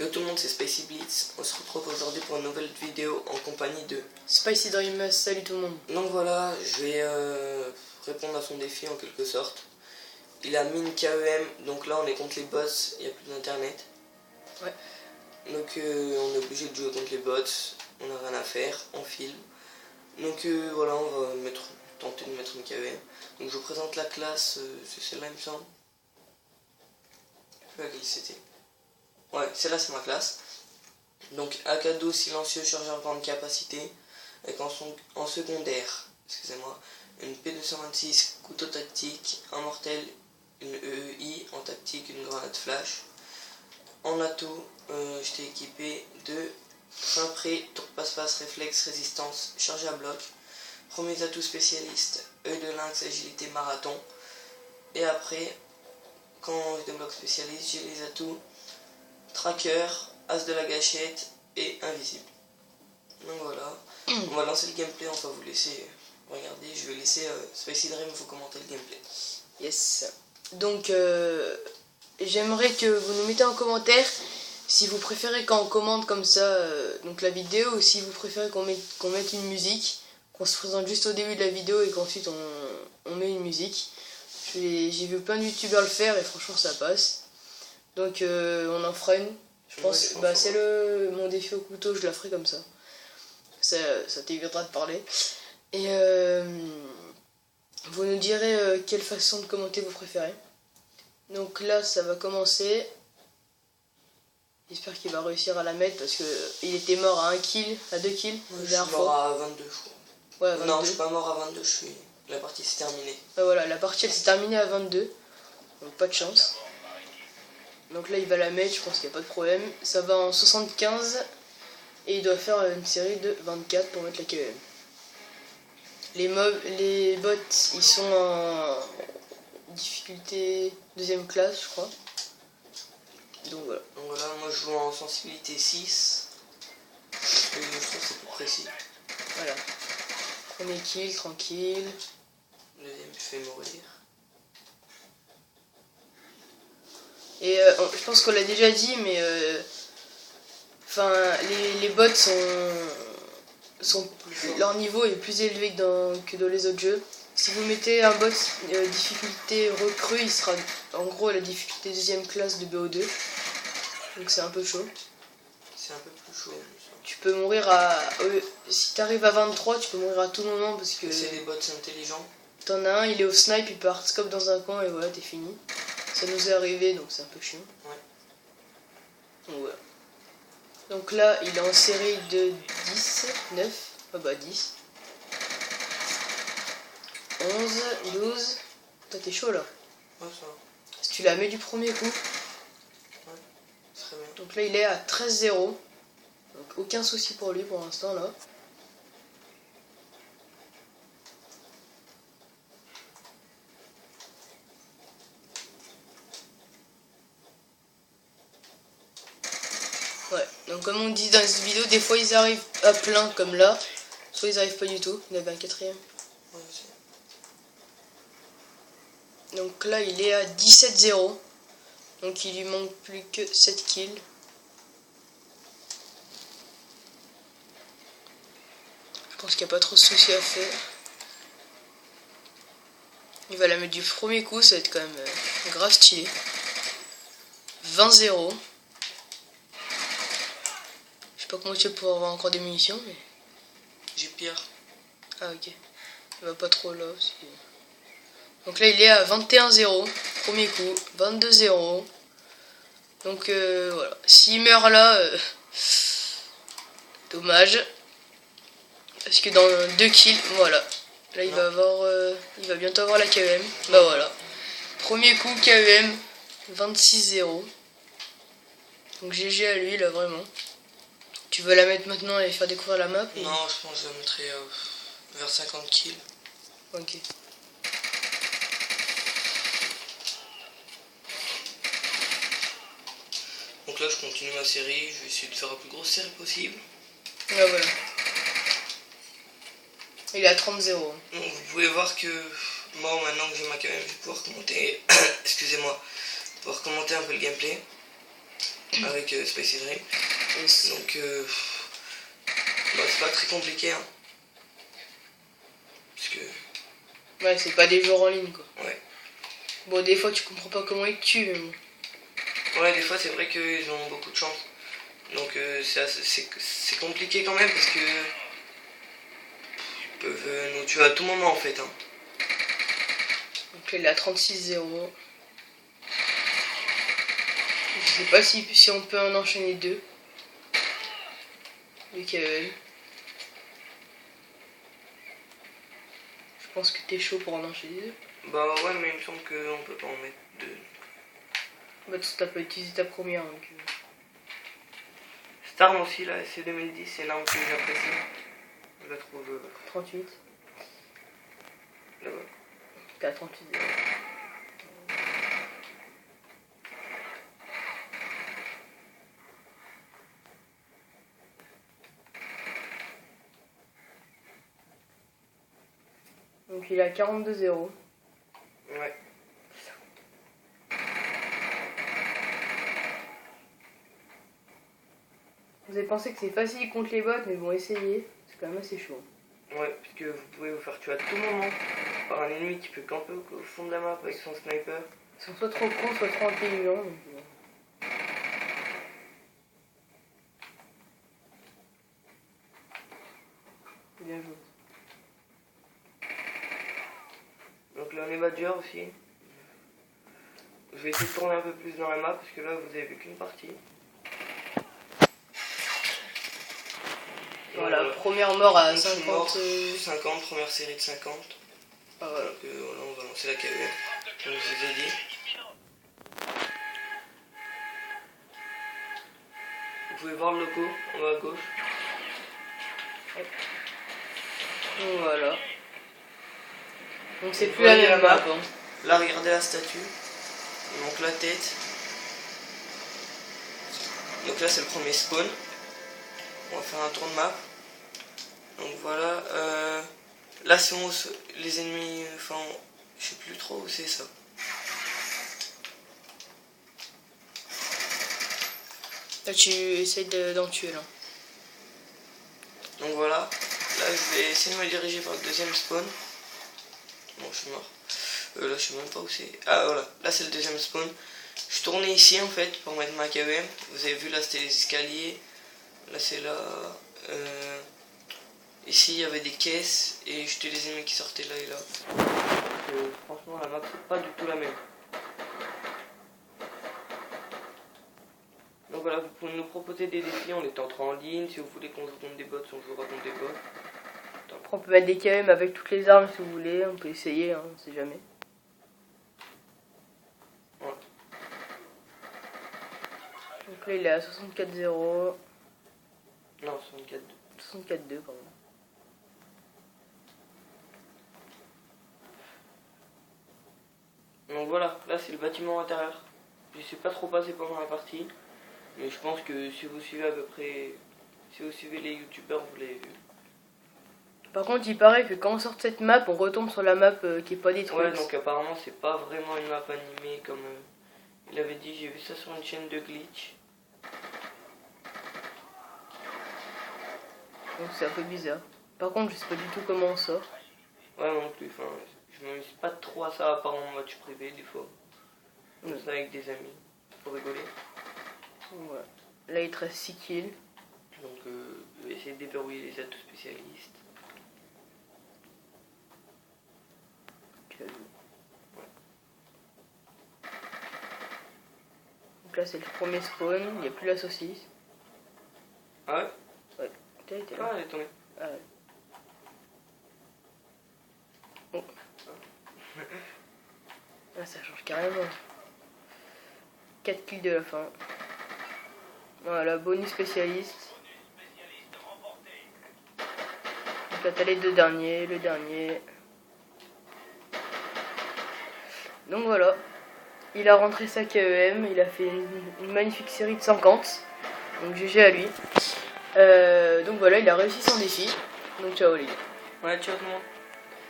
Yo tout le monde, c'est Spicy Blitz. On se retrouve aujourd'hui pour une nouvelle vidéo en compagnie de Spicy Dream. Salut tout le monde. Donc voilà, je vais répondre à son défi en quelque sorte. Il a mis une KEM, donc là on est contre les bots, il n'y a plus d'internet. Ouais. Donc on est obligé de jouer contre les bots, on n'a rien à faire, on filme. Donc voilà, on va tenter de mettre une KEM. Donc je vous présente la classe, c'est celle-là il me semble. Je sais pas qui c'était. Ouais, celle-là c'est ma classe. Donc AK-12 silencieux, chargeur grande capacité, avec en secondaire, excusez-moi, une P226 couteau tactique, un mortel, une EEI en tactique, une grenade flash. En atout, j'étais équipé de frein prêt, tour passe-passe, réflexe, résistance, charge à bloc. Premiers atouts spécialistes, œil de lynx, agilité, marathon. Et après, quand je débloque spécialiste, j'ai les atouts tracker, as de la gâchette et invisible. Donc voilà, on va lancer le gameplay, on va vous laisser regarder, je vais laisser Spicy Dream vous commenter le gameplay. Yes. Donc j'aimerais que vous nous mettez en commentaire si vous préférez quand on commente comme ça donc la vidéo, ou si vous préférez qu'on mette une musique, qu'on se présente juste au début de la vidéo et qu'ensuite on met une musique. J'ai vu plein de youtubeurs le faire et franchement ça passe. Donc on en fera une. Je pense, ouais, c'est mon défi au couteau, je la ferai comme ça. Ça t'évitera de parler. Et vous nous direz quelle façon de commenter vous préférez. Donc là ça va commencer. J'espère qu'il va réussir à la mettre parce que il était mort à 1 kill, à 2 kills. Je suis mort à 22 je crois. Ouais, 22. Non, je suis pas mort à 22, la partie s'est terminée. Ah, voilà, la partie elle s'est terminée à 22. Donc pas de chance. Donc là il va la mettre, je pense qu'il n'y a pas de problème. Ça va en 75 et il doit faire une série de 24 pour mettre la KEM. Les bots ils sont en difficulté deuxième classe je crois. Donc voilà. Donc voilà, moi je joue en sensibilité 6. Et je trouve que c'est plus précis. Voilà. Premier kill, tranquille. Deuxième, je fais mourir. Et je pense qu'on l'a déjà dit, mais les bots leur niveau est plus élevé que dans les autres jeux. Si vous mettez un bot difficulté recrue, il sera en gros à la difficulté deuxième classe de BO2. Donc c'est un peu chaud. C'est un peu plus chaud. Tu peux mourir à... si t'arrives à 23, tu peux mourir à tout moment parce que... C'est des bots intelligents. T'en as un, il est au snipe, il peut hardscope dans un coin et voilà, t'es fini. Ça nous est arrivé, donc c'est un peu chiant. Ouais. Donc voilà. Donc là, il est en série de 10, 9, ah bah 10. 11, 12. Toi t'es chaud là. Ouais, ça va. Si tu la mets du premier coup. Ouais, très bien. Donc là, il est à 13-0. Donc aucun souci pour lui pour l'instant là. Ouais, donc comme on dit dans cette vidéo, des fois ils arrivent à plein comme là, soit ils arrivent pas du tout. Il y avait un quatrième. Ouais, donc là il est à 17-0. Donc il lui manque plus que 7 kills. Je pense qu'il n'y a pas trop de soucis à faire. Il va la mettre du premier coup, ça va être quand même grave stylé. 20-0. Je sais pas comment tu vas pouvoir avoir encore des munitions, mais... J'ai pire. Ah ok. Il va pas trop là aussi. Donc là il est à 21-0. Premier coup. 22-0. Donc voilà. S'il meurt là... dommage. Parce que dans 2 kills, voilà. Là il va avoir... il va bientôt avoir la KEM. Bah voilà. Premier coup KEM. 26-0. Donc GG à lui là vraiment. Tu veux la mettre maintenant et faire découvrir la map ou... Non, je pense que je la mettrai vers 50 kills. Ok. Donc là, je continue ma série. Je vais essayer de faire la plus grosse série possible. Ah voilà. Il est à 30-0. Donc vous pouvez voir que moi, maintenant que j'ai ma KM, je vais pouvoir commenter. Excusez-moi. Pouvoir commenter un peu le gameplay. avec Space Dream. Yes. Donc bah, c'est pas très compliqué hein. Parce que Ouais, c'est pas des joueurs en ligne quoi. ouais. Bon, des fois tu comprends pas comment ils te tuent, mais bon. Ouais, des fois c'est vrai qu'ils ont beaucoup de chance. Donc c'est compliqué quand même parce que ils peuvent nous tuer à tout moment en fait. Hein. Donc là, il a 36-0. Je sais pas si on peut en enchaîner deux. Le KEM. Je pense que t'es chaud pour en enchaîner deux. Bah ouais, mais il me semble qu'on peut pas en mettre deux. Bah, t'as pas utilisé ta première. Donc... Starm aussi, là, c'est 2010, c'est l'arme que j'apprécie. Je la trouve 38. là-bas. T'es à 38. Donc il a 42-0. Ouais. Vous avez pensé que c'est facile contre les bots, mais bon, essayez. C'est quand même assez chaud. Ouais, puisque vous pouvez vous faire tuer à tout moment par un ennemi qui peut camper au fond de la map avec son sniper. Ils sont soit trop cons, soit trop intelligents. Donc... Bien joué. Donc là on est badger aussi. Je vais essayer de tourner un peu plus dans la map parce que là vous avez vu qu'une partie. Voilà, première mort à Donc, 50. mort, 50, première série de 50. Ah, voilà. Donc voilà, on va lancer la KEM, comme je vous ai dit. Vous pouvez voir le logo en bas à gauche. Donc voilà. Donc c'est Vous plus la voyez même la map. map. Hein. Là regardez la statue. Donc la tête. Donc là c'est le premier spawn. On va faire un tour de map. Donc voilà. Là c'est où les ennemis. Enfin, je sais plus trop où c'est ça. Là tu essayes d'en tuer là. Donc voilà. Là je vais essayer de me diriger vers le deuxième spawn. Bon je suis mort. Là je sais même pas où c'est. Ah voilà. Là c'est le deuxième spawn. Je suis tourné ici en fait pour mettre ma KEM. Vous avez vu là c'était les escaliers. Là c'est là. Ici il y avait des caisses et j'étais les ennemis qui sortaient là et là. Franchement la map c'est pas du tout la même. Donc voilà, vous pouvez nous proposer des défis, on est entré en ligne, si vous voulez qu'on joue contre des bots, on jouera contre des bots. Après on peut mettre des KM avec toutes les armes si vous voulez, on peut essayer, hein, on sait jamais. Ouais. Donc là il est à 64-0. Non, 64. 64-2 pardon. Donc voilà, là c'est le bâtiment intérieur. Je sais pas trop passé pendant la partie. Mais je pense que si vous suivez à peu près... Si vous suivez les youtubeurs, vous l'avez vu. Par contre il paraît que quand on sort de cette map, on retombe sur la map qui est pas détruite. Ouais, donc apparemment c'est pas vraiment une map animée comme il avait dit, j'ai vu ça sur une chaîne de glitch. Donc c'est un peu bizarre. Par contre je sais pas du tout comment on sort. Ouais, non plus, enfin, je m'amuse pas trop à ça à part en match privé des fois. Comme ça avec des amis, pour rigoler. Voilà. Là il te reste 6 kills. Donc je vais essayer de déverrouiller les atouts spécialistes. Okay. Donc là c'est le premier spawn, il n'y a plus la saucisse. Ah ouais? Ouais, t'as été là. Ah, elle est tombée. Ah ouais. Oh. Ah, ça change carrément. 4 kills de la fin. Voilà, bonus spécialiste. Donc là t'as les deux derniers, le dernier. Donc voilà. Il a rentré sa KEM, il a fait une magnifique série de 50. Donc GG à lui. Donc voilà, il a réussi son défi. Donc ciao les gars. Ouais, ciao tout le monde.